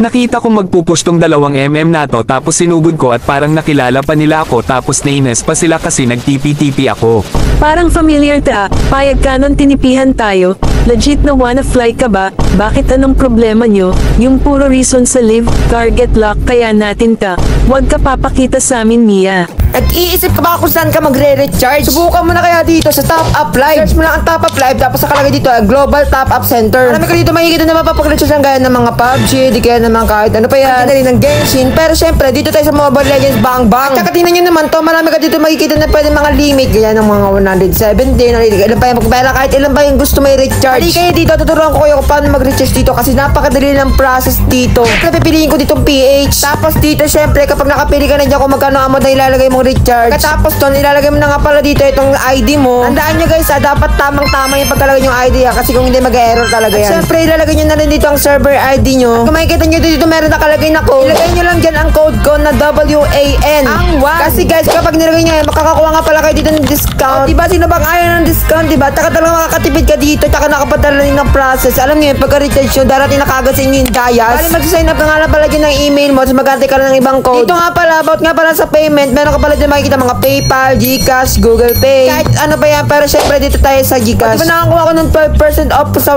Nakita kong magpupush tong 2mm na to tapos sinugod ko at parang nakilala pa nila ako tapos naines pa sila kasi nagtipi-tipi ako. Parang familiar ta, payag ka nun tinipihan tayo, legit na wanna fly ka ba? Bakit anong problema nyo? Yung puro reason sa live, target lock kaya natin ka. Huwag ka papakita sa amin, Mia. Nag-iisip ka ba kung saan ka magre-recharge? Subukan mo na kaya dito sa Top Up Live. Search mo lang ang Top Up Live tapos nakalagay dito Global Top Up Center. Marami ka dito makikita na mapapag-recharge ang gaya ng mga PUBG, di kaya naman kahit ano pa yan. Hindi ng Genshin. Pero syempre, dito tayo sa Mobile Legends Bang Bang. At saka tingnan nyo naman to, marami ka dito makikita na pwede mga limit. Gaya ng mga 117, ilan pa yung magpapela, kahit ilan pa yung gusto may recharge. Hindi kayo dito, tuturuan ko kayo kung paano mag-recharge dito kasi napakadali ng process dito. Siyempre, pipiliin ko ditong PH. Tapos dito, syempre, kapag nakapili ka na dyan kung magkano amount na ilalagay mong recharge. Katapos doon, ilalagay mo na nga pala dito itong ID mo. Tandaan nyo guys, dapat tamang-tama yung pagkalagay yung ID kasi kung hindi mag-error talaga yan. At syempre, ilalagay nyo na rin dito ang server ID nyo. At kung makikita nyo dito, meron nakalagay na code. Ilagay nyo lang dyan ang code ko na WAN. Ang 1. Kasi guys, kapag nilagay nyo yan, makakakuha nga pala kayo dito ng discount. Diba, sino bang ayaw ng discount, diba? Taka talaga makakatipid ka dito, taka nakapadala rin ng process. Alam nyo yun, pagka-recharge nyo, darating na kagad sa inyo yung Dayas. Bali, mag-sign up ka nga lang pala dyan ng email mo, tapos mag-ante ka lang ng ibang code. Dito nga pala, about nga pala sa payment, meron ka pala dyan makikita mga PayPal, GCash, Google Pay. Kahit ano ba yan, pero syempre dito tayo sa GCash. Diba nakakuha ko ng 12% off sa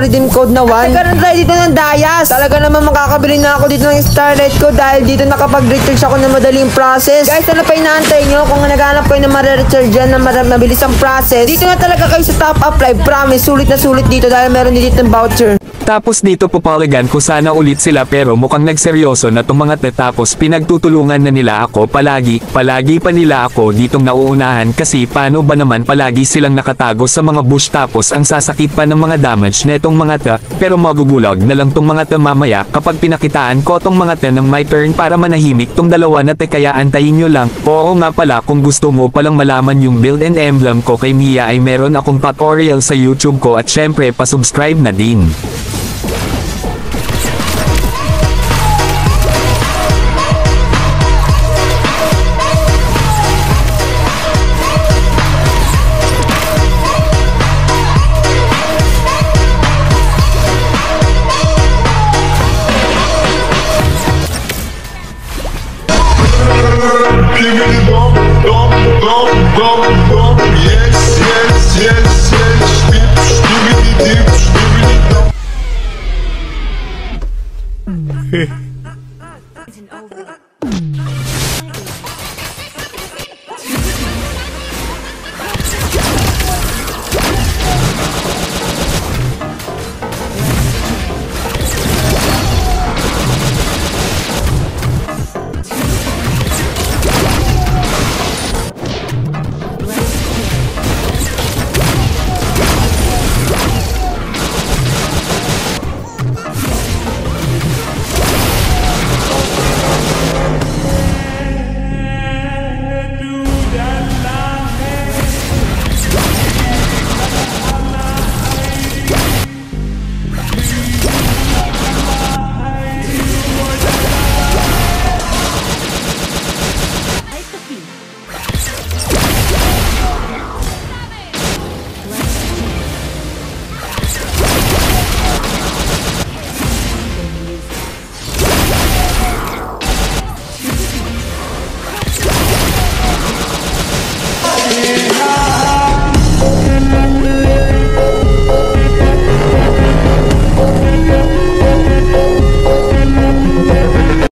redeem code na 1. At nagkaroon tayo dito ng Dayas. Talaga naman makakabili na ako dito ng Starlight ko dahil dito nakapag-recharge ako ng madaling process. Guys, ano pa inaantay nyo? Kung naghanap kayo ng ma-recharge dyan na mabilis ang process, dito na talaga kayo sa Top Up Live. Promise, sulit na sulit dito dahil meron dito ng voucher. Tapos dito papalagan ko sana ulit sila pero mukhang nagseryoso na tong mga tapos pinagtutulungan na nila ako palagi pa nila ako ditong nauunahan kasi paano ba naman palagi silang nakatago sa mga bush tapos ang sasakit pa ng mga damage netong mga ta pero magugulag na lang tong mga ta mamaya kapag pinakitaan ko tong mga ta ng my turn para manahimik tong dalawa na te kaya antayin nyo lang. Oo nga pala kung gusto mo palang malaman yung build and emblem ko kay Mia ay meron akong tutorial sa YouTube ko at syempre pa-subscribe na din. Yes, yes, yes, yes,